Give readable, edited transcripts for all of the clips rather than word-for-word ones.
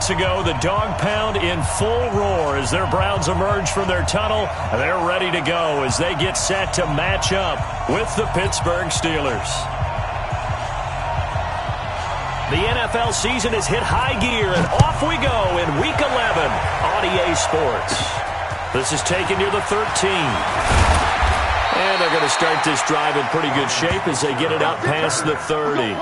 minutes ago, the dog pound in full roar as their Browns emerge from their tunnel. They're ready to go as they get set to match up with the Pittsburgh Steelers. The NFL season has hit high gear, and off we go in Week 11 on EA Sports. This is taken near the 13. And they're going to start this drive in pretty good shape as they get it out past the 30.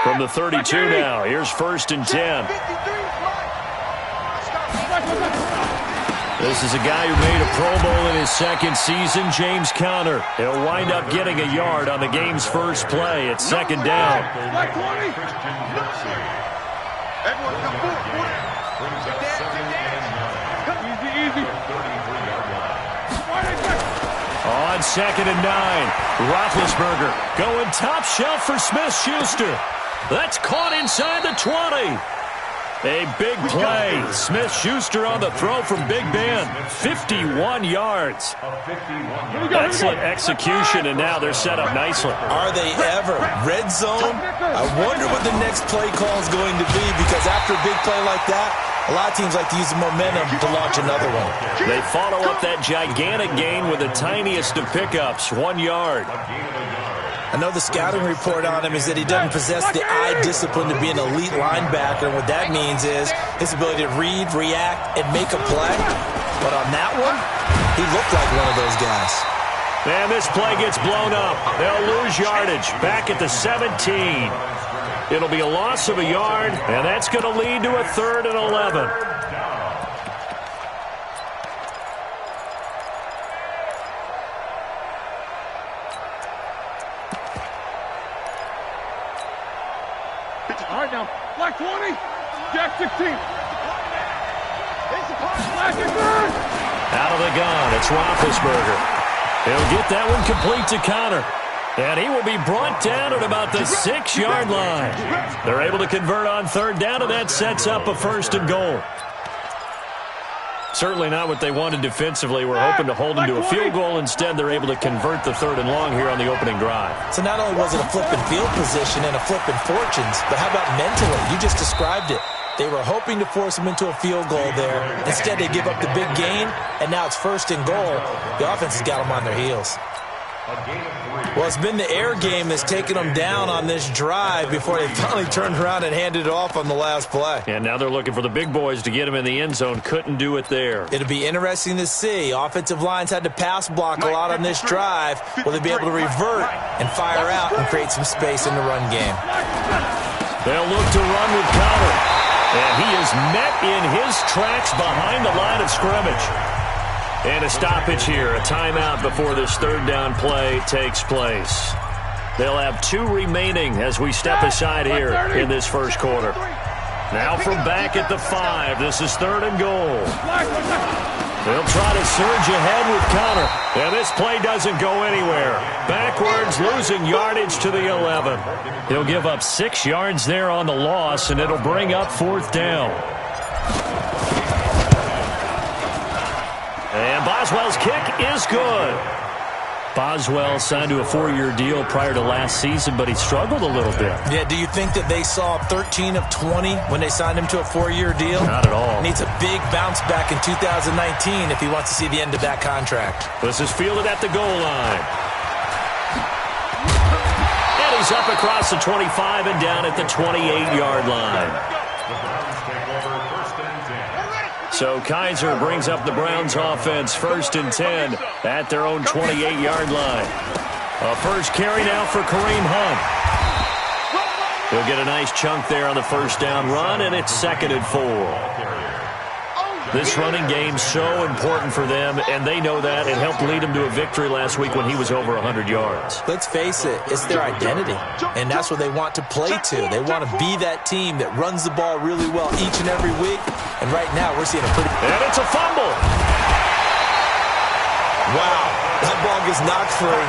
From the 32 now, here's 1st and 10. This is a guy who made a Pro Bowl in his second season, James Conner. He'll wind up getting a yard on the game's first play. It's 2nd down. On 2nd and 9, Roethlisberger going top shelf for Smith-Schuster. That's caught inside the 20. A big play. Smith-Schuster on the throw from Big Ben. 51 yards. Excellent execution, and now they're set up nicely. Are they ever? Red zone? I wonder what the next play call is going to be, because after a big play like that, a lot of teams like to use the momentum to launch another one. They follow up that gigantic gain with the tiniest of pickups, 1 yard. I know the scouting report on him is that he doesn't possess the eye discipline to be an elite linebacker. And what that means is his ability to read, react, and make a play. But on that one, he looked like one of those guys. And this play gets blown up. They'll lose yardage back at the 17. It'll be a loss of a yard, and that's going to lead to a 3rd and 11. All right, now, black 20, Jack 16. Out of the gun, it's Roethlisberger. He'll get that one complete to Conner. And he will be brought down at about the 6-yard line. They're able to convert on 3rd down, and that sets up a 1st and goal. Certainly not what they wanted defensively. We're hoping to hold them to a field goal. Instead, they're able to convert the 3rd and long here on the opening drive. So not only was it a flipping field position and a flipping fortunes, but how about mentally? You just described it. They were hoping to force him into a field goal there. Instead, they give up the big gain, and now it's 1st and goal. The offense has got them on their heels. Well, it's been the air game that's taken them down on this drive before they finally turned around and handed it off on the last play. And now they're looking for the big boys to get him in the end zone. Couldn't do it there. It'll be interesting to see. Offensive lines had to pass block a lot on this drive. Will they be able to revert and fire out and create some space in the run game? They'll look to run with Conner. And he is met in his tracks behind the line of scrimmage. And a stoppage here, a timeout before this 3rd down play takes place. They'll have 2 remaining as we step aside here in this first quarter. Now from back at the 5, this is 3rd and goal. They'll try to surge ahead with Conner. And this play doesn't go anywhere. Backwards, losing yardage to the 11. He'll give up 6 yards there on the loss, and it'll bring up 4th down. And Boswell's kick is good. Boswell signed to a 4-year deal prior to last season, but he struggled a little bit. Yeah, do you think that they saw 13 of 20 when they signed him to a 4-year deal? Not at all. Needs a big bounce back in 2019 if he wants to see the end of that contract. This is fielded at the goal line. And he's up across the 25 and down at the 28-yard line. So Kaiser brings up the Browns offense 1st and 10 at their own 28-yard line. A first carry now for Kareem Hunt. He'll get a nice chunk there on the 1st down run, and it's 2nd and 4. This running game's so important for them, and they know that. It helped lead them to a victory last week when he was over 100 yards. Let's face it, it's their identity, and that's what they want to play to. They want to be that team that runs the ball really well each and every week, and right now we're seeing a pretty... And it's a fumble! Wow, that ball gets knocked free,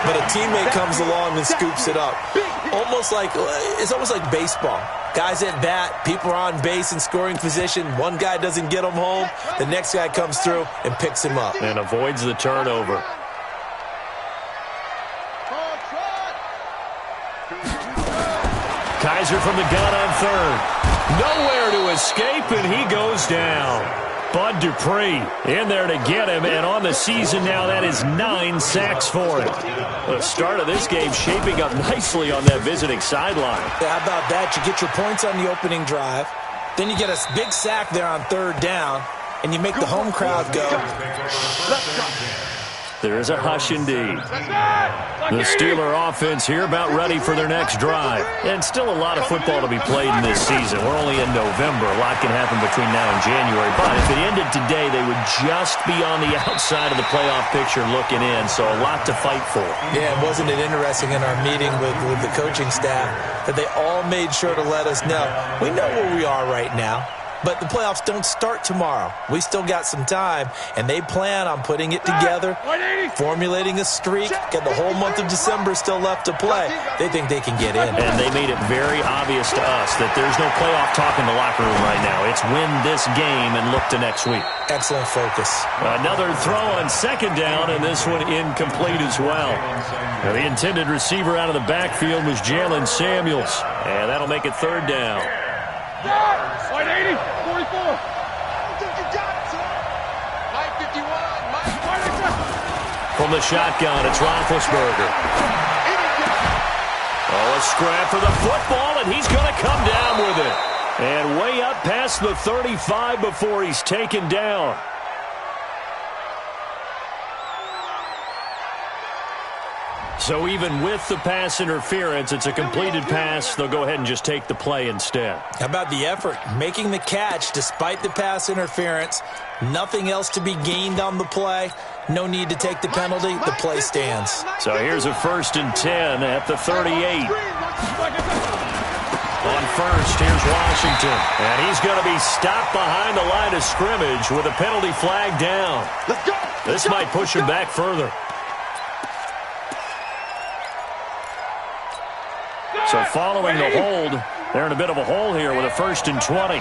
but a teammate comes along and scoops it up. It's almost like baseball. Guys at bat, people are on base in scoring position. One guy doesn't get him home. The next guy comes through and picks him up. And avoids the turnover. Kaiser from the gun on third. Nowhere to escape, and he goes down. Bud Dupree in there to get him, and on the season now, that is 9 sacks for him. The start of this game shaping up nicely on that visiting sideline. How about that? You get your points on the opening drive, then you get a big sack there on third down, and you make the home crowd go. There is a hush indeed. The Steeler offense here about ready for their next drive. And still a lot of football to be played in this season. We're only in November. A lot can happen between now and January. But if it ended today, they would just be on the outside of the playoff picture looking in. So a lot to fight for. Yeah, wasn't it interesting in our meeting with the coaching staff that they all made sure to let us know. We know where we are right now. But the playoffs don't start tomorrow. We still got some time, and they plan on putting it together, formulating a streak, got the whole month of December still left to play. They think they can get in. And they made it very obvious to us that there's no playoff talk in the locker room right now. It's win this game and look to next week. Excellent focus. Another throw on second down, and this one incomplete as well. Now, the intended receiver out of the backfield was Jalen Samuels, and that'll make it third down. White 80, 44. From the shotgun, it's Roethlisberger. Oh, a scrap for the football, and he's going to come down with it. And way up past the 35 before he's taken down. So even with the pass interference, it's a completed pass. They'll go ahead and just take the play instead. How about the effort? Making the catch despite the pass interference. Nothing else to be gained on the play. No need to take the penalty. The play stands. So here's a 1st and 10 at the 38. On first, here's Washington. And he's going to be stopped behind the line of scrimmage with a penalty flag down. This might push him back further. So following the hold, they're in a bit of a hole here with a 1st and 20.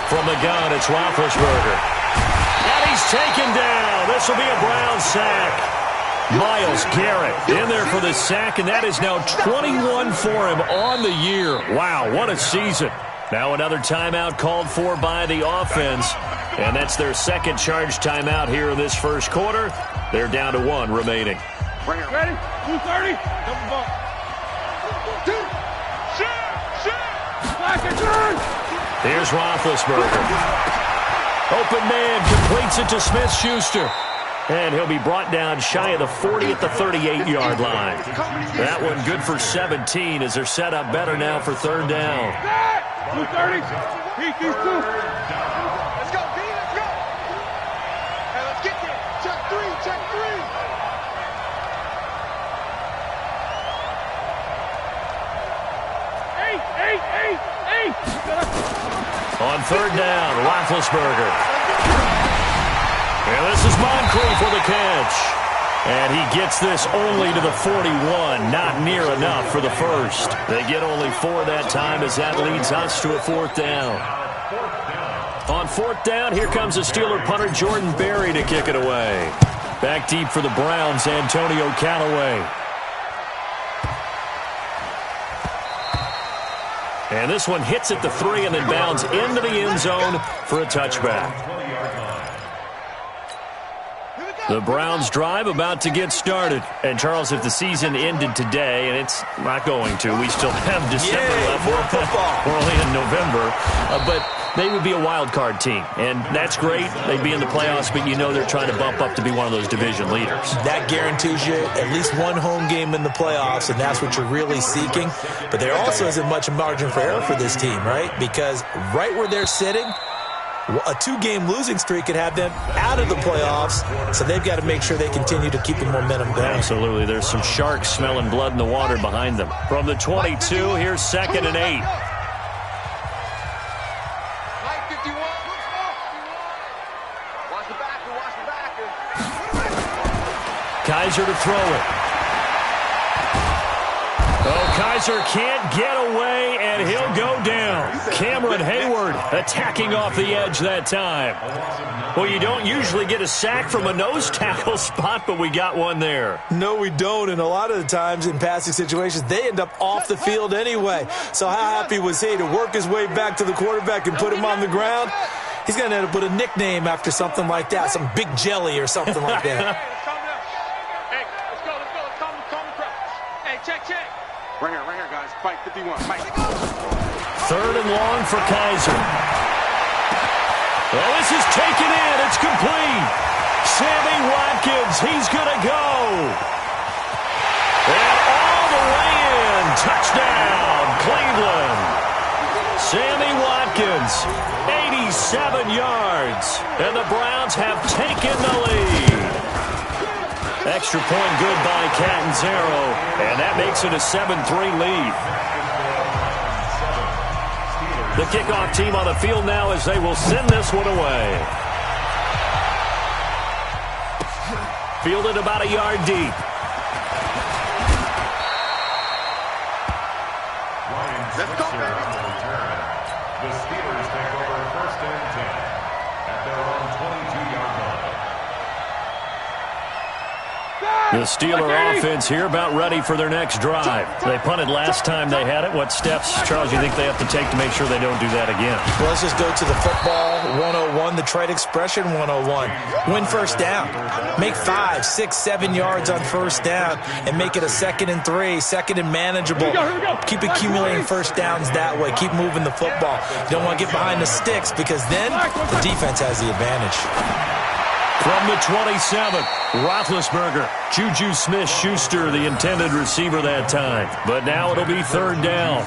From the gun, it's Roethlisberger. And he's taken down. This will be a Brown sack. Myles Garrett in there for the sack, and that is now 21 for him on the year. Wow, what a season. Now another timeout called for by the offense, and that's their second charge timeout here in this first quarter. They're down to 1 remaining. Ready? 230. Double bump. Here's Roethlisberger. Open man completes it to Smith-Schuster. And he'll be brought down shy of the 40 at the 38-yard line. That one good for 17 as they're set up better now for third down. 230. Heat these two. Let's go, B. Let's go. Hey, let's get there. Check 3. Check 3. On third down, Roethlisberger. And this is Moncrief for the catch. And he gets this only to the 41. Not near enough for the first. They get only 4 that time as that leads us to a 4th down. On 4th down, here comes the Steeler punter Jordan Berry to kick it away. Back deep for the Browns, Antonio Callaway. And this one hits at the 3 and then bounds into the end zone for a touchback. The Browns drive about to get started. And, Charles, if the season ended today, and it's not going to, we still have December left. More football. We're only in November. But they would be a wild card team. And that's great. They'd be in the playoffs, but you know they're trying to bump up to be one of those division leaders. That guarantees you at least one home game in the playoffs, and that's what you're really seeking. But there also isn't much margin for error for this team, right? Because right where they're sitting, a 2-game losing streak could have them out of the playoffs, so they've got to make sure they continue to keep the momentum going. Absolutely. There's some sharks smelling blood in the water behind them. From the 22, here's 2nd and 8. Kaiser to throw it. Oh, Kaiser can't get away, and he'll go down. Cameron Hayward attacking off the edge that time. Well, you don't usually get a sack from a nose tackle spot, but we got one there. No, we don't, and a lot of the times in passing situations, they end up off the field anyway. So how happy was he to work his way back to the quarterback and put him on the ground? He's going to end up with a nickname after something like that, some Big Jelly or something like that. Hey, let's go. Let's calm the crowd. Hey, check. Right here, guys. Fight 51. Fight. Third and long for Kaiser. Well, this is taken in. It's complete. Sammy Watkins, he's going to go. And all the way in. Touchdown, Cleveland. Sammy Watkins, 87 yards. And the Browns have taken the lead. Extra point good by Catanzaro. And that makes it a 7-3 lead. The kickoff team on the field now as they will send this one away. Fielded about a yard deep. Let's go, baby. The Steelers take over 1st and 10 at their own 22-yard line. The Steeler offense here about ready for their next drive. They punted last time they had it. What steps, Charles, you think they have to take to make sure they don't do that again? Well, let's just go to the football 101, the trade expression 101. Win first down. Make 5, 6, 7 yards on first down and make it a 2nd and 3, 2nd and manageable. Keep accumulating first downs that way. Keep moving the football. You don't want to get behind the sticks because then the defense has the advantage. From the 27, Roethlisberger, Juju Smith-Schuster, the intended receiver that time. But now it'll be 3rd down.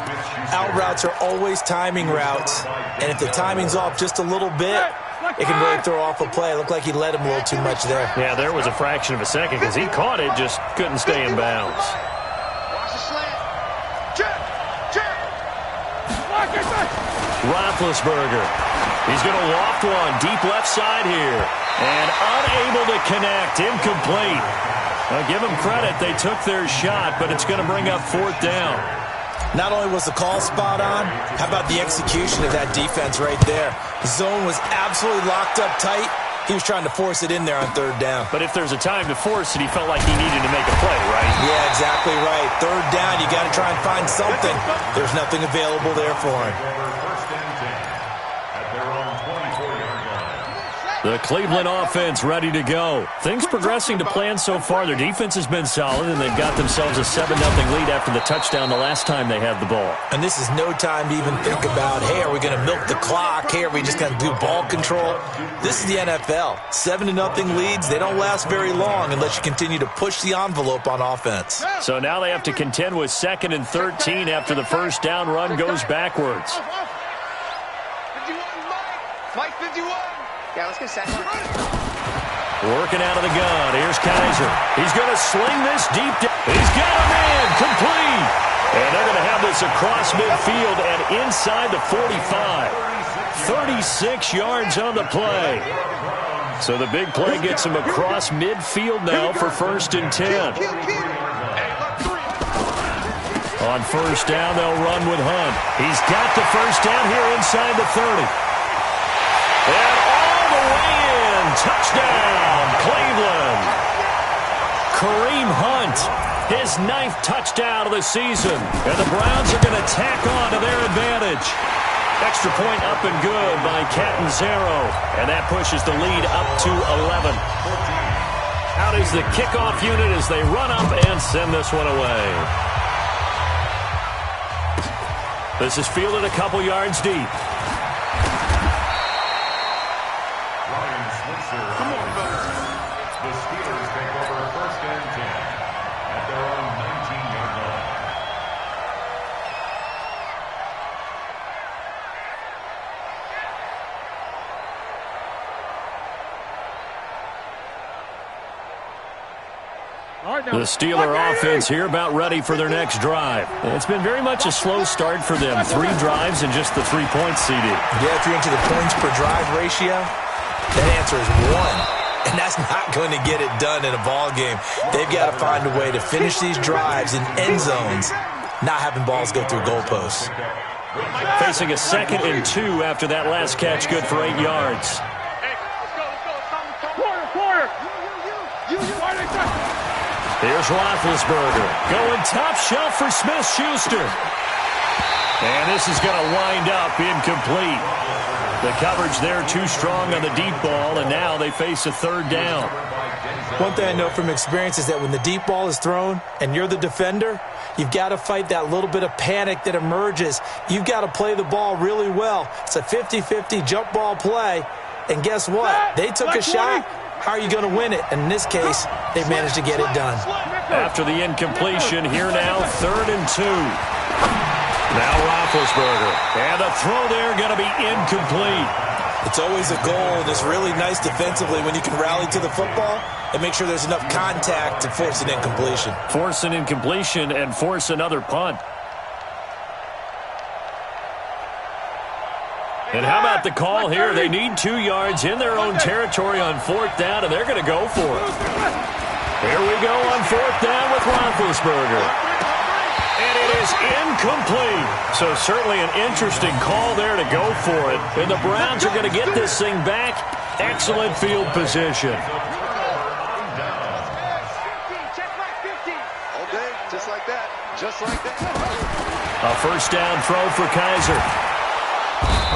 Out routes are always timing routes, and if the timing's off just a little bit, it can really throw off a play. It looked like he let him a little too much there. Yeah, there was a fraction of a second because he caught it, just couldn't stay in bounds. Watch the slant. Check. Roethlisberger. He's going to loft one deep left side here. And unable to connect. Incomplete. Now, give them credit. They took their shot, but it's going to bring up 4th down. Not only was the call spot on, how about the execution of that defense right there? The zone was absolutely locked up tight. He was trying to force it in there on 3rd down. But if there's a time to force it, he felt like he needed to make a play, right? Yeah, exactly right. 3rd down, you got to try and find something. There's nothing available there for him. The Cleveland offense ready to go. Things progressing to plan so far. Their defense has been solid, and they've got themselves a 7-0 lead after the touchdown the last time they had the ball. And this is no time to even think about, hey, are we going to milk the clock? Hey, are we just going to do ball control? This is the NFL. 7-0 leads, they don't last very long unless you continue to push the envelope on offense. So now they have to contend with 2nd and 13 after the first down run goes backwards. 51, Mike 51. Yeah, let's get set. Working out of the gun. Here's Kaiser. He's going to sling this deep down. He's got him in. Complete. And they're going to have this across midfield and inside the 45. 36 yards on the play. So the big play gets him across midfield now for 1st and 10. On first down, they'll run with Hunt. He's got the first down here inside the 30. And all the way in. Touchdown, Cleveland. Kareem Hunt, his 9th touchdown of the season. And the Browns are going to tack on to their advantage. Extra point up and good by Catanzaro. And that pushes the lead up to 11. Out is the kickoff unit as they run up and send this one away. This is fielded a couple yards deep. Come on, fellas. The Steelers take over 1st and 10 at their own 19-yard line. The Steeler offense here about ready for their next drive. It's been very much a slow start for them. 3 drives and just the 3 points, CD. Yeah, if you're into the points per drive ratio, that answer is 1. And that's not going to get it done in a ball game. They've got to find a way to finish these drives in end zones not having balls go through goalposts. Facing a 2nd and 2 after that last catch, good for 8 yards. Here's Roethlisberger going top shelf for Smith-Schuster. And this is going to wind up incomplete. The coverage there too strong on the deep ball, and now they face a 3rd down. One thing I know from experience is that when the deep ball is thrown and you're the defender, you've got to fight that little bit of panic that emerges. You've got to play the ball really well. It's a 50-50 jump ball play, and guess what? They took a shot. How are you going to win it? And in this case, they managed to get it done. After the incompletion, here now, 3rd and 2. Now Roethlisberger. And the throw there going to be incomplete. It's always a goal, and it's really nice defensively when you can rally to the football and make sure there's enough contact to force an incompletion. Force an incompletion and force another punt. And how about the call here? They need 2 yards in their own territory on 4th down, and they're going to go for it. Here we go on 4th down with Roethlisberger. And it is incomplete. So certainly an interesting call there to go for it. And the Browns are going to get this thing back. Excellent field position. All day, just like that. Just like that. A 1st down throw for Kaiser.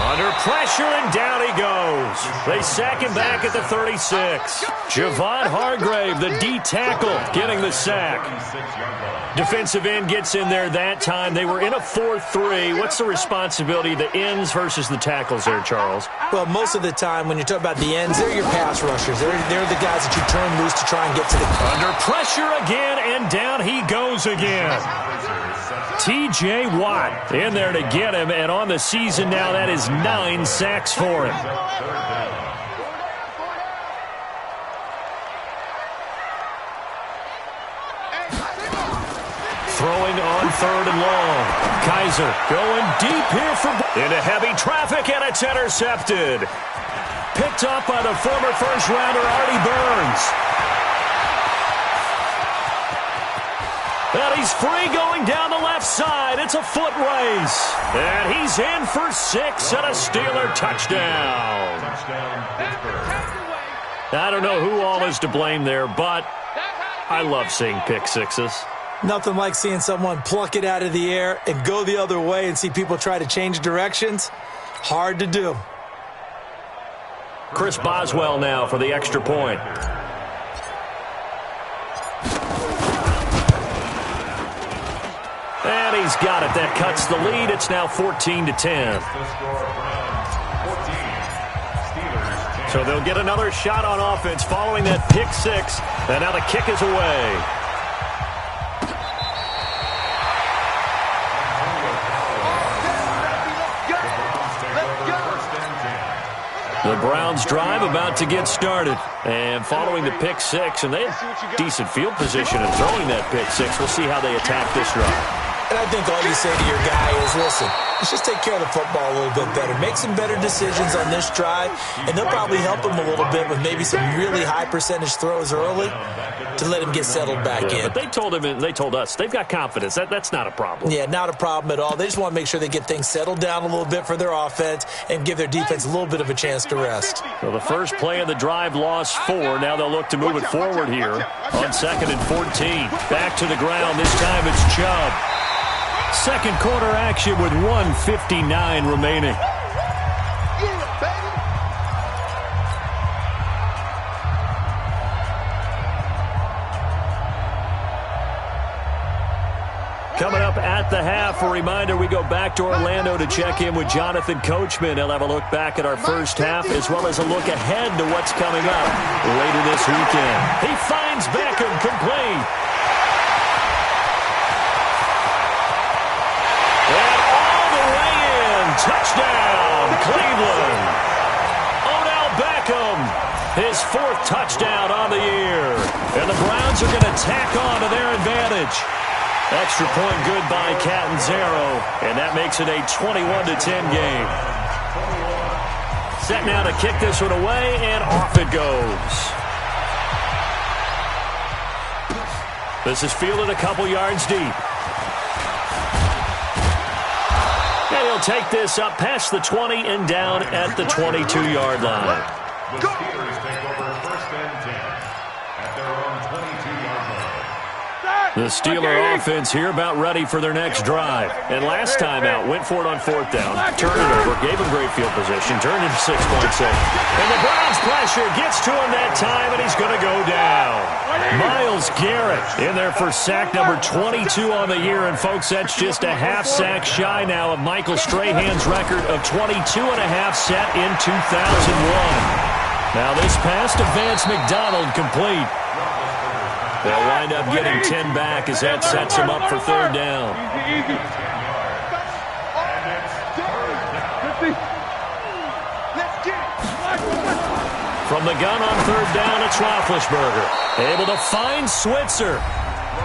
Under pressure, and down he goes. They sack him back at the 36. Javon Hargrave, the D tackle, getting the sack. Defensive end gets in there that time. They were in a 4-3. What's the responsibility, the ends versus the tackles there, Charles? Well, most of the time when you talk about the ends, they're your pass rushers. They're the guys that you turn loose to try and get to the... Under pressure again, and down he goes again. T.J. Watt in there to get him, and on the season now, that is 9 sacks for him. Throwing on 3rd and long. Kaiser going deep here into heavy traffic, and it's intercepted. Picked up by the former first-rounder Artie Burns. And he's free going down the left side. It's a foot race. And he's in for 6 and a Steeler touchdown. I don't know who all is to blame there, but I love seeing pick sixes. Nothing like seeing someone pluck it out of the air and go the other way and see people try to change directions. Hard to do. Chris Boswell now for the extra point. And he's got it. That cuts the lead. It's now 14-10. So they'll get another shot on offense following that pick six. And now the kick is away. The Browns drive about to get started. And following the pick six, and they have decent field position in throwing that pick six. We'll see how they attack this drive. And I think all you say to your guy is, listen, let's just take care of the football a little bit better. Make some better decisions on this drive, and they'll probably help him a little bit with maybe some really high percentage throws early to let him get settled back in. But they told him, and they told us, they've got confidence. That's not a problem. Yeah, not a problem at all. They just want to make sure they get things settled down a little bit for their offense and give their defense a little bit of a chance to rest. So the first play of the drive lost 4. Now they'll look to move it forward here on 2nd and 14. Back to the ground. This time it's Chubb. Second quarter action with 1:59 remaining. Coming up at the half, a reminder, we go back to Orlando to check in with Jonathan Coachman. He'll have a look back at our first half as well as a look ahead to what's coming up later this weekend. He finds Beckham complete. Touchdown, Cleveland. Odell Beckham, his 4th touchdown on the year. And the Browns are going to tack on to their advantage. Extra point good by Catanzaro, and that makes it a 21-10 game. Set now to kick this one away, and off it goes. This is fielded a couple yards deep. And he'll take this up past the 20 and down at the 22-yard line. The Steelers take over first and 10 at their own 22-yard line. The Steeler offense here about ready for their next drive. And last time out, went for it on fourth down, turned it over, gave him great field position, turned it 6 points in. And the Browns pressure gets to him that time, and he's going to go down. Myles Garrett in there for sack number 22 on the year. And, folks, that's just a half sack shy now of Michael Strahan's record of 22 and a half set in 2001. Now this pass to Vance McDonald complete. They'll wind up getting 10 back as that sets him up for third down. From the gun on third down, it's Roethlisberger. Able to find Switzer.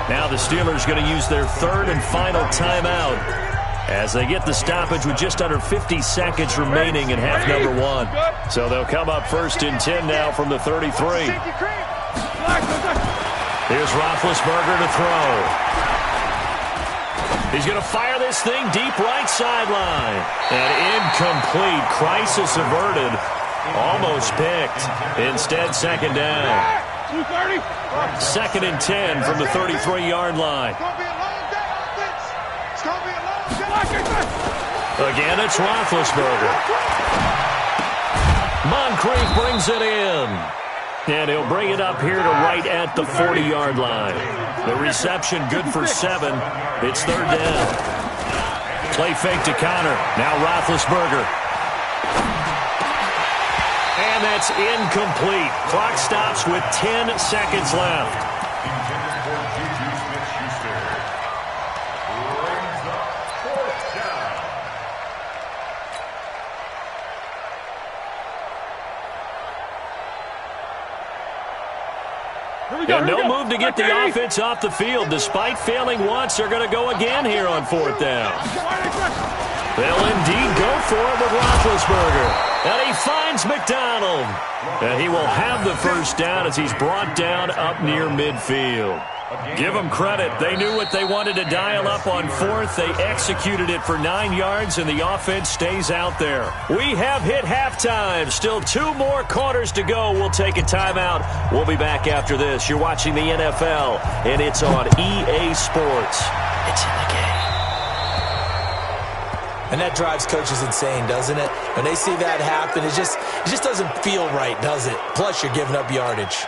Now the Steelers going to use their third and final timeout as they get the stoppage with just under 50 seconds remaining in half number one. So they'll come up first and 10 now from the 33. Here's Roethlisberger to throw. He's going to fire this thing deep right sideline. And incomplete. Crisis averted. Almost picked. Instead, second down. Second and 10 from the 33-yard line. Again, it's Roethlisberger. Moncrief brings it in. And he'll bring it up here to right at the 40-yard line. The reception good for 7. It's third down. Play fake to Connor. Now Roethlisberger. And that's incomplete. Clock stops with 10 seconds left. And no move to get the offense off the field. Despite failing once, they're going to go again here on fourth down. They'll indeed go for it with Roethlisberger. And he finds McDonald. And he will have the first down as he's brought down up near midfield. Give them credit. They knew what they wanted to dial up on fourth. They executed it for 9 yards, and the offense stays out there. We have hit halftime. Still 2 more quarters to go. We'll take a timeout. We'll be back after this. You're watching the NFL, and it's on EA Sports. It's in the game. And that drives coaches insane, doesn't it? When they see that happen, it just doesn't feel right, does it? Plus, you're giving up yardage.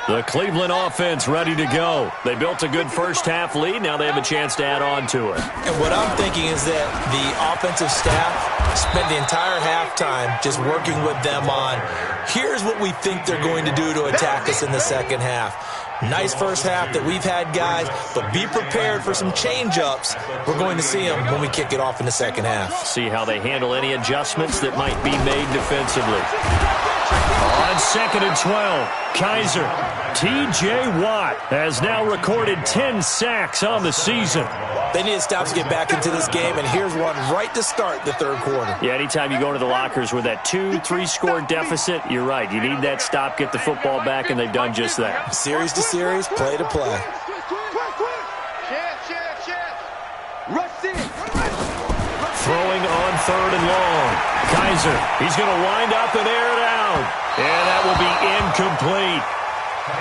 The Cleveland offense ready to go. They built a good first-half lead. Now they have a chance to add on to it. And what I'm thinking is that the offensive staff spent the entire halftime just working with them on, here's what we think they're going to do to attack us in the second half. Nice first half that we've had, guys, but be prepared for some change-ups. We're going to see them when we kick it off in the second half. See how they handle any adjustments that might be made defensively. On second and 12, Kaiser. T.J. Watt has now recorded 10 sacks on the season. They need to stop to get back into this game, and here's one right to start the third quarter. Yeah, anytime you go into the lockers with that 2-3 score deficit, you're right. You need that stop, get the football back, and they've done just that. Series to series, play to play. Throwing on third and long. Kaiser, he's going to wind up and air it out. And that will be incomplete.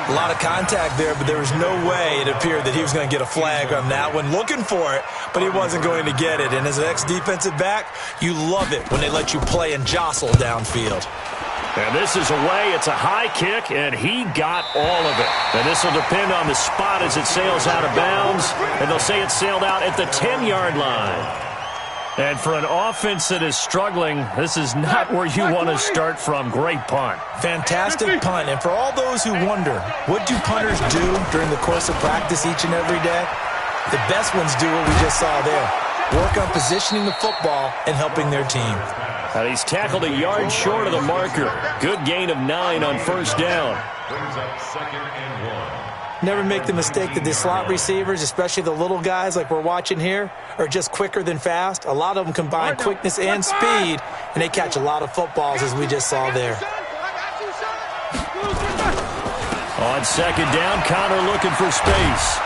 A lot of contact there, but there was no way it appeared that he was going to get a flag on that one. Looking for it, but he wasn't going to get it. And as an ex-defensive back, you love it when they let you play and jostle downfield. And this is away. It's a high kick, and he got all of it. And this will depend on the spot as it sails out of bounds. And they'll say it sailed out at the 10-yard line. And for an offense that is struggling, this is not where you want to start from. Great punt. Fantastic punt. And for all those who wonder, what do punters do during the course of practice each and every day? The best ones do what we just saw there. Work on positioning the football and helping their team. And he's tackled a yard short of the marker. Good gain of 9 on first down. Brings up second and 1. Never make the mistake that the slot receivers, especially the little guys like we're watching here, are just quicker than fast. A lot of them combine quickness and speed, and they catch a lot of footballs, as we just saw there. On second down, Connor looking for space.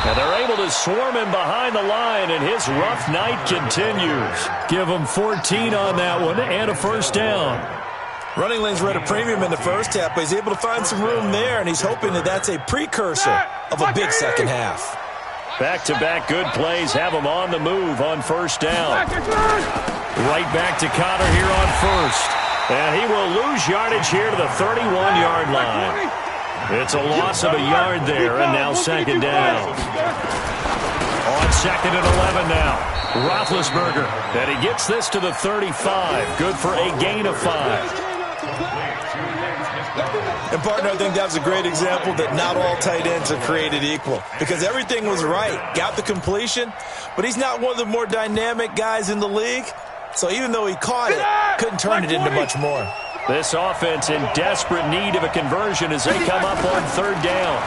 And they're able to swarm him behind the line, and his rough night continues. Give him 14 on that one and a first down. Running lanes were at a premium in the first half, but he's able to find some room there, and he's hoping that that's a precursor of a big second half. Back-to-back good plays have him on the move on first down. Right back to Connor here on first. And he will lose yardage here to the 31-yard line. It's a loss of a yard there, and now second down. On second and 11 now. Roethlisberger, and he gets this to the 35. Good for a gain of 5. And, partner, I think that was a great example that not all tight ends are created equal, because everything was right. Got the completion, but he's not one of the more dynamic guys in the league. So even though he caught it, couldn't turn it into much more. This offense in desperate need of a conversion as they come up on third down.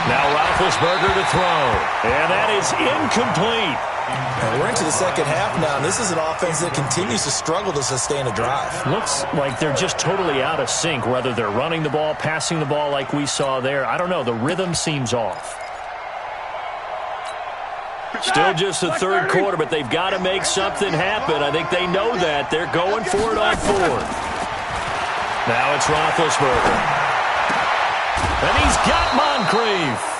Now Roethlisberger to throw, and that is incomplete. And we're into the second half now, and this is an offense that continues to struggle to sustain a drive. Looks like they're just totally out of sync, whether they're running the ball, passing the ball like we saw there. I don't know. The rhythm seems off. Still just the third quarter, but they've got to make something happen. I think they know that. They're going for it on fourth. Now it's Roethlisberger. And he's got Moncrief.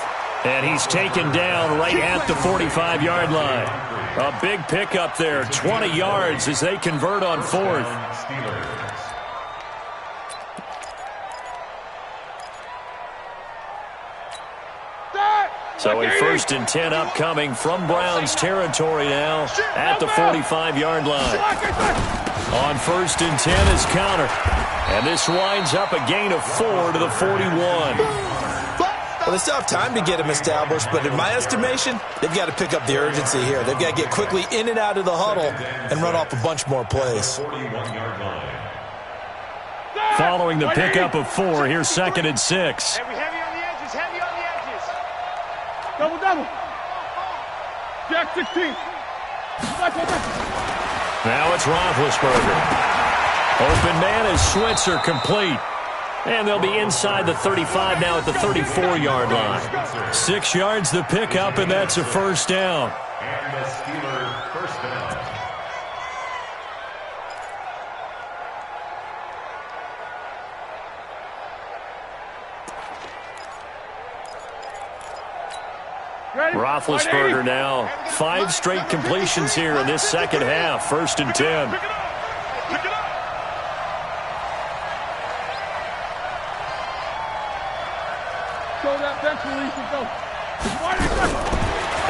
And he's taken down right at the 45-yard line. A big pickup there, 20 yards as they convert on fourth. So a 1st and 10 upcoming from Browns territory now at the 45-yard line. On 1st and 10 is Connor. And this winds up a gain of 4 to the 41. Well, they still have time to get him established, but in my estimation, they've got to pick up the urgency here. They've got to get quickly in and out of the huddle and run off a bunch more plays. Following the pickup of 4, here's 2nd and 6. Heavy on the edges, heavy on the edges. Double. Jack 16. Now it's Roethlisberger. Open man is Switzer, complete. And they'll be inside the 35 now at the 34-yard line. 6 yards the pickup, and that's a first down. And the Steelers first down. Roethlisberger now 5 straight completions here in this second half. 1st and 10.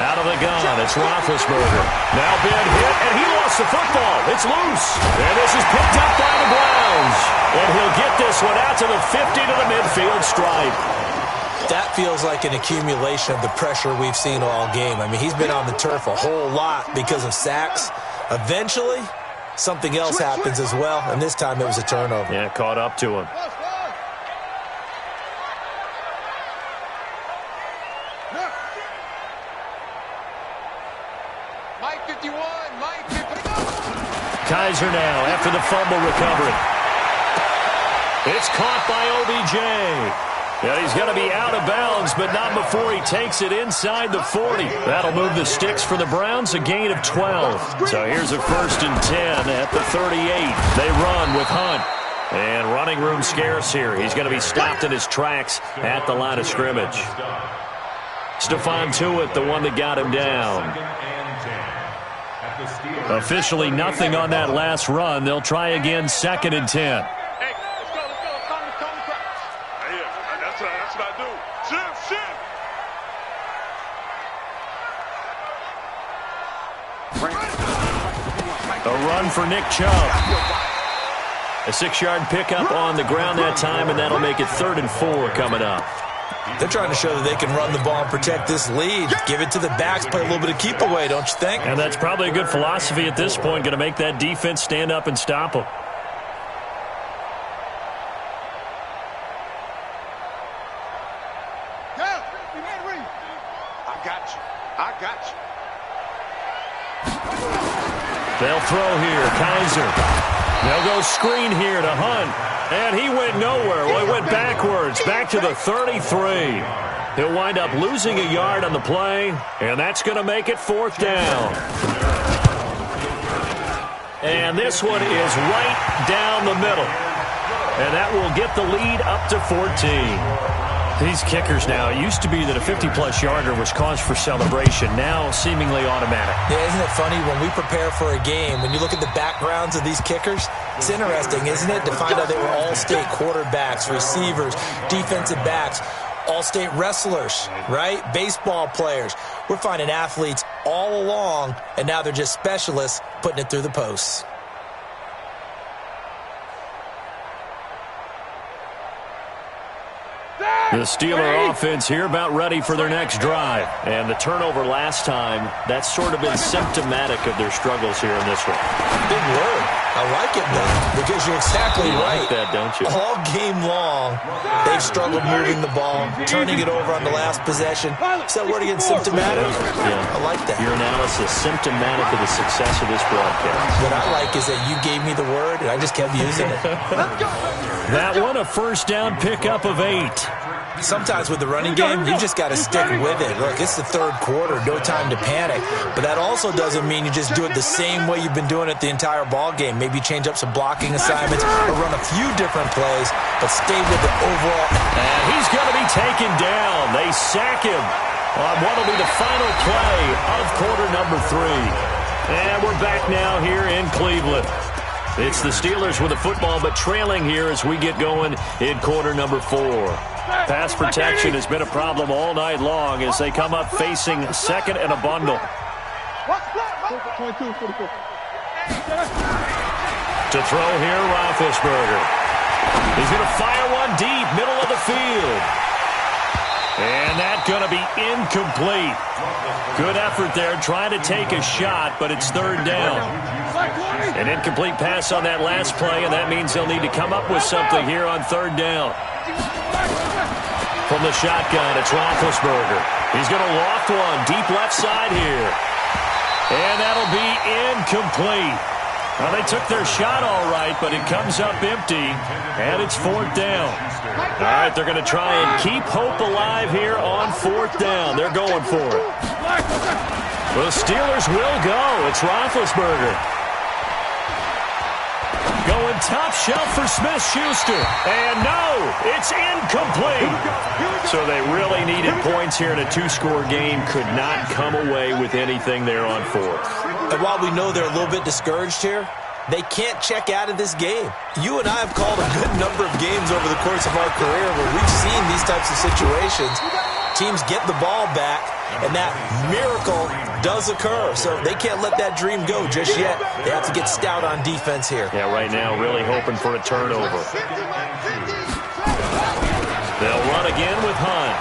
Out of the gun, it's Roethlisberger. Now Ben hit, and he lost the football. It's loose. And this is picked up by the Browns. And he'll get this one out to the 50 to the midfield stripe. That feels like an accumulation of the pressure we've seen all game. I mean, he's been on the turf a whole lot because of sacks. Eventually, something else happens as well, and this time it was a turnover. Yeah, caught up to him. Kaiser now after the fumble recovery. It's caught by OBJ. Yeah, he's going to be out of bounds, but not before he takes it inside the 40. That'll move the sticks for the Browns, a gain of 12. So here's a 1st and 10 at the 38. They run with Hunt. And running room scarce here. He's going to be stopped in his tracks at the line of scrimmage. Stephon Tuitt, the one that got him down. Officially nothing on that last run. They'll try again, 2nd and 10. Hey, let's go. Come crouch. Hey, that's what I do. Shift. A run for Nick Chubb. A 6-yard pickup on the ground that time, and that'll make it 3rd and 4 coming up. They're trying to show that they can run the ball and protect this lead. Give it to the backs, play a little bit of keep away, don't you think? And that's probably a good philosophy at this point, going to make that defense stand up and stop them. I got you. They'll throw here, Kaiser. They'll go screen here to Hunt. And he went nowhere. Well, he went backwards, back to the 33. He'll wind up losing a yard on the play, and that's going to make it 4th down. And this one is right down the middle. And that will get the lead up to 14. These kickers now, it used to be that a 50-plus yarder was cause for celebration, now seemingly automatic. Yeah, isn't it funny when we prepare for a game, when you look at the backgrounds of these kickers, it's interesting, isn't it, to find out they were all-state quarterbacks, receivers, defensive backs, all-state wrestlers, right? Baseball players. We're finding athletes all along, and now they're just specialists putting it through the posts. The Steeler offense here about ready for their next drive. And the turnover last time, that's sort of been symptomatic of their struggles here in this one. Big word. I like it, though, because you're exactly right. You like that, don't you? All game long, they've struggled moving the ball, turning it over on the last possession. Is that word again, symptomatic? Yeah. I like that. Your analysis, symptomatic of the success of this broadcast. What I like is that you gave me the word, and I just kept using it. That one, a first down pickup of 8. Sometimes with the running game, you just got to stick with it. Look, it's the third quarter, no time to panic. But that also doesn't mean you just do it the same way you've been doing it the entire ball game. Maybe change up some blocking assignments or run a few different plays, but stay with the overall. And he's going to be taken down. They sack him on what will be the final play of quarter number 3. And we're back now here in Cleveland. It's the Steelers with the football, but trailing here as we get going in quarter number 4. Pass protection has been a problem all night long as they come up facing second and a bundle. To throw here, Roethlisberger. He's going to fire one deep, middle of the field. And that's going to be incomplete. Good effort there, trying to take a shot, but it's 3rd down. An incomplete pass on that last play, and that means they'll need to come up with something here on 3rd down. From the shotgun, it's Roethlisberger. He's going to loft one deep left side here. And that'll be incomplete. Well, they took their shot all right, but it comes up empty, and it's 4th down. All right, they're going to try and keep hope alive here on 4th down. They're going for it. The Steelers will go. It's Roethlisberger. Going top shelf for Smith-Schuster. And no, it's incomplete. So they really needed points here in a 2-score game. Could not come away with anything there on 4th. And while we know they're a little bit discouraged here, they can't check out of this game. You and I have called a good number of games over the course of our career where we've seen these types of situations. Teams get the ball back, and that miracle does occur. So they can't let that dream go just yet. They have to get stout on defense here. Yeah, right now really hoping for a turnover. They'll run again with Hunt.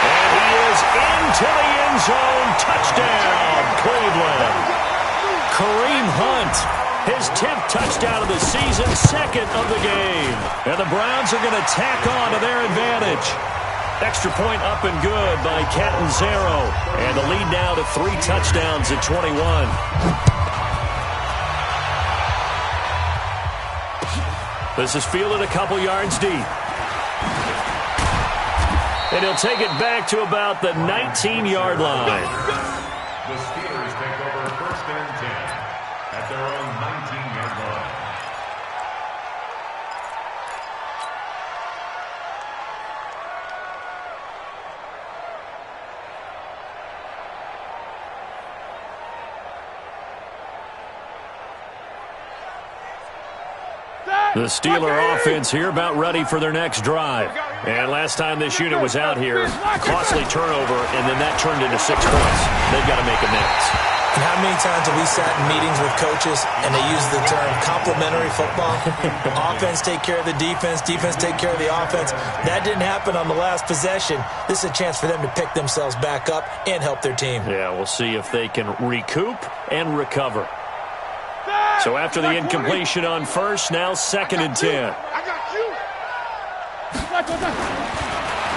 And he is into the end zone. Touchdown, Cleveland. Kareem Hunt, his 10th touchdown of the season, 2nd of the game. And the Browns are going to tack on to their advantage. Extra point up and good by Catanzaro. And the lead now to 3 touchdowns at 21. This is fielded a couple yards deep. And he'll take it back to about the 19-yard line. The Steelers take over 1st and 10 at their own 19-yard line. The Steeler offense here about ready for their next drive. And last time this unit was out here, costly turnover, and then that turned into 6 points. They've got to make amends. And how many times have we sat in meetings with coaches and they use the term complementary football? Offense take care of the defense, defense take care of the offense. That didn't happen on the last possession. This is a chance for them to pick themselves back up and help their team. Yeah, we'll see if they can recoup and recover. So after the incompletion on 1st, now 2nd and 10.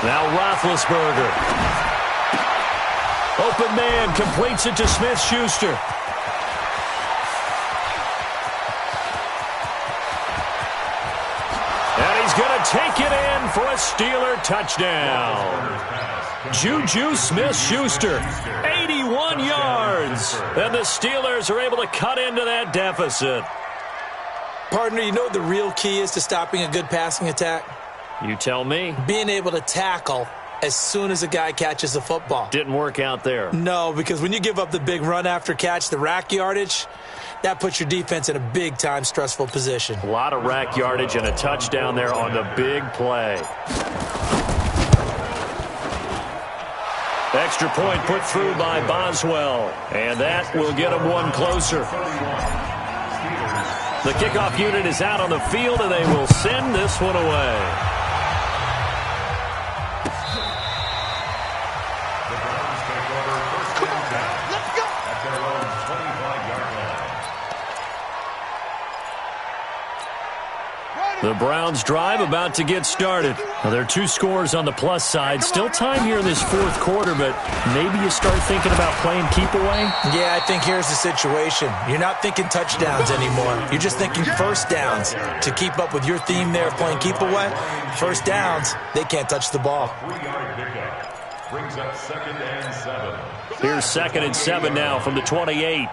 Now Roethlisberger. Open man, completes it to Smith-Schuster. And he's going to take it in for a Steeler touchdown. Juju Smith-Schuster, 81 yards. And the Steelers are able to cut into that deficit. Partner, you know what the real key is to stopping a good passing attack? You tell me. Being able to tackle as soon as a guy catches the football. Didn't work out there. No, because when you give up the big run after catch, the rack yardage, that puts your defense in a big-time stressful position. A lot of rack yardage and a touchdown there on the big play. Extra point put through by Boswell, and that will get him one closer. The kickoff unit is out on the field, and they will send this one away. The Browns drive about to get started. Now, there are 2 scores on the plus side. Still time here in this fourth quarter, but maybe you start thinking about playing keep away? Yeah, I think here's the situation. You're not thinking touchdowns anymore. You're just thinking first downs. To keep up with your theme there of playing keep away, first downs, they can't touch the ball. 3-yard pickup. Brings up 2nd and 7. Here's 2nd and 7 now from the 28.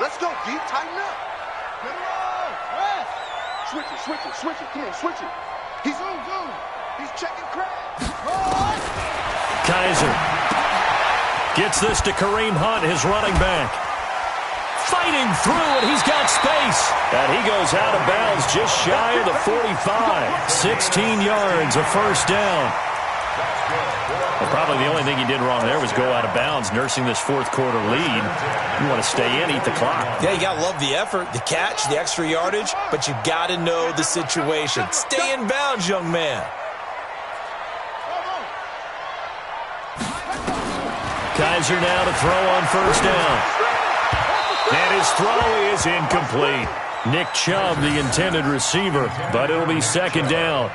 Let's go, D. Tighten up. Switch it. Come on, switch it. He's checking cracks. Kaiser gets this to Kareem Hunt, his running back. Fighting through, and he's got space. And he goes out of bounds just shy of the 45. 16 yards, a first down. Well, probably the only thing he did wrong there was go out of bounds, nursing this fourth quarter lead. You want to stay in, eat the clock. Yeah, you got to love the effort, the catch, the extra yardage, but you got to know the situation. Stay in bounds, young man. Kaiser now to throw on first down. And his throw is incomplete. Nick Chubb, the intended receiver, but it'll be second down.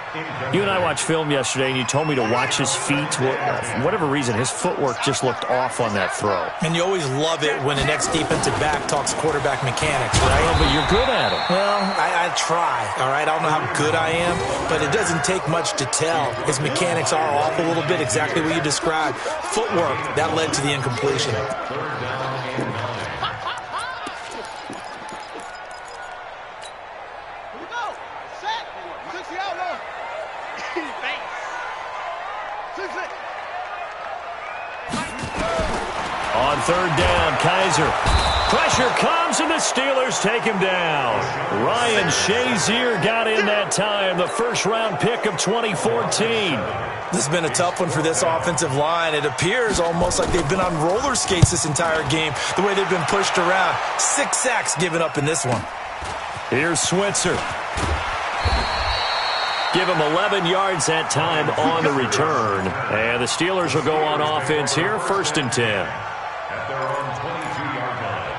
You and I watched film yesterday, and you told me to watch his feet. For whatever reason, his footwork just looked off on that throw. And you always love it when the next defensive back talks quarterback mechanics, right? Oh, but you're good at it. Well, I try, all right? I don't know how good I am, but it doesn't take much to tell. His mechanics are off a little bit, exactly what you described. Footwork, that led to the incompletion. On third down, Kaiser. Pressure comes, and the Steelers take him down. Ryan Shazier got in that time, the first-round pick of 2014. This has been a tough one for this offensive line. It appears almost like they've been on roller skates this entire game, the way they've been pushed around. 6 sacks given up in this one. Here's Switzer. Give him 11 yards that time on the return. And the Steelers will go on offense here, 1st and 10. At their own 22-yard line.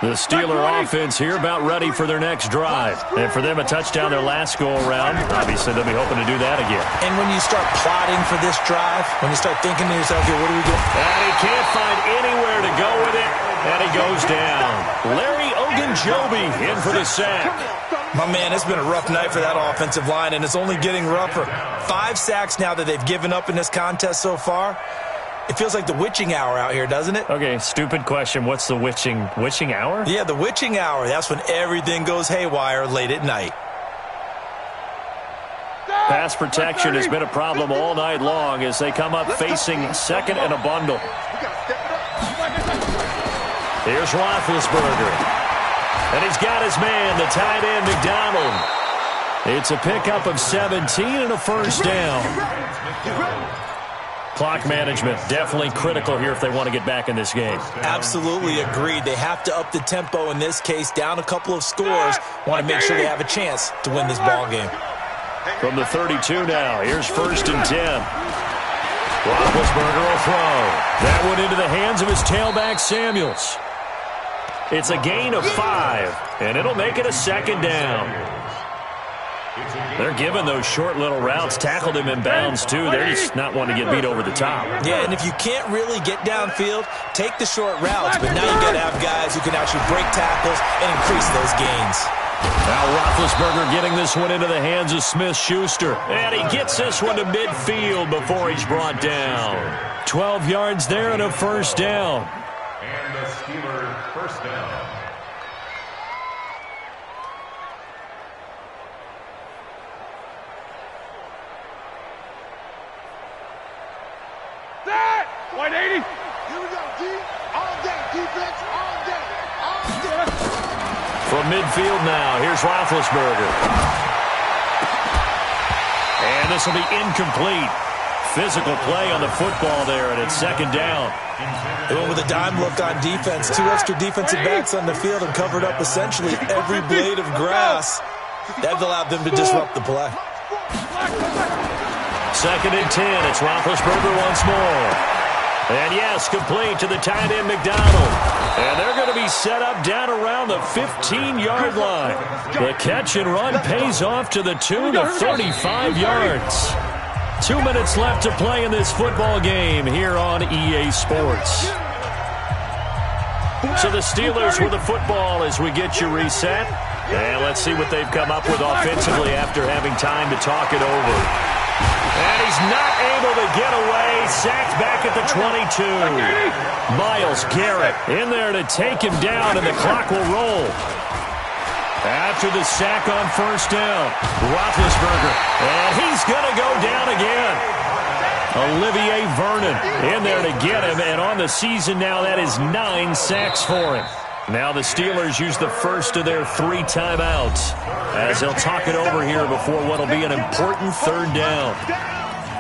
The Steeler offense here about ready for their next drive. And for them, a touchdown their last go-around. Obviously, they'll be hoping to do that again. And when you start plotting for this drive, when you start thinking to yourself, here, what do we do? And he can't find anywhere to go with it. And he goes down. Larry Ogunjobi in for the sack. My man, it's been a rough night for that offensive line, and it's only getting rougher. 5 sacks now that they've given up in this contest so far. It feels like the witching hour out here, doesn't it? Okay, stupid question. What's the witching hour? Yeah, the witching hour. That's when everything goes haywire late at night. Pass protection has been a problem all night long as they come up facing second and a bundle. Here's Roethlisberger. And he's got his man, the tight end, McDonald. It's a pickup of 17 and a first down. Clock management, definitely critical here if they want to get back in this game. Absolutely agreed. They have to up the tempo in this case, down a couple of scores. Want to make sure they have a chance to win this ball game. From the 32 now, here's 1st and 10. Roethlisberger will throw. That one into the hands of his tailback, Samuels. It's a gain of 5, and it'll make it a second down. They're giving those short little routes. Tackled him in bounds, too. They're just not wanting to get beat over the top. Yeah, and if you can't really get downfield, take the short routes. But now you got to have guys who can actually break tackles and increase those gains. Now Roethlisberger getting this one into the hands of Smith-Schuster. And he gets this one to midfield before he's brought down. 12 yards there and a first down. And the Steelers first down. White 80. Here we go, D. All day. Defense all day. All day. From midfield now, here's Roethlisberger. And this will be incomplete. Physical play on the football there, and it's second down. They went with a dime look on defense. 2 extra defensive backs on the field and covered up essentially every blade of grass. That allowed them to disrupt the play. Second and 10. It's Roethlisberger once more. And yes, complete to the tight end McDonald. And they're going to be set up down around the 15-yard line. The catch and run pays off to the tune of 35 yards. 2 minutes left to play in this football game here on EA Sports. So the Steelers with the football as we get you reset. And let's see what they've come up with offensively after having time to talk it over. And he's not able to get away. Sacked back at the 22. Myles Garrett in there to take him down, and the clock will roll. After the sack on first down, Roethlisberger. And he's going to go down again. Olivier Vernon in there to get him. And on the season now, that is 9 sacks for him. Now the Steelers use the first of their 3 timeouts as they'll talk it over here before what will be an important third down.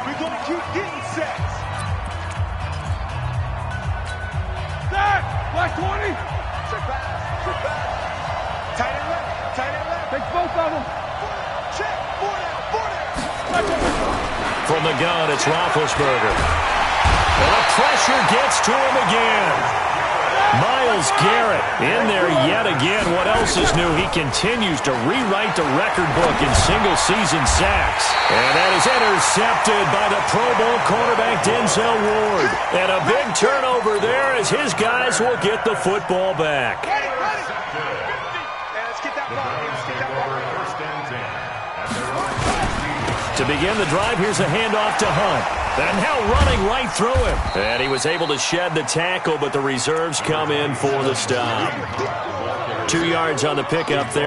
We're going to keep getting sacks. Sack. Black 20. Check back. Check back. Tight end left. Tight end left. Take both of them. Check. 4 down. From the gun, it's Roethlisberger. And the pressure gets to him again. Myles Garrett in there yet again. What else is new? He continues to rewrite the record book in single-season sacks. And that is intercepted by the Pro Bowl cornerback Denzel Ward. And a big turnover there as his guys will get the football back. Ready. Let's get that ball. Let's get that ball. First and 10. To begin the drive, here's a handoff to Hunt. And now running right through him. And he was able to shed the tackle, but the reserves come in for the stop. 2 yards on the pickup there.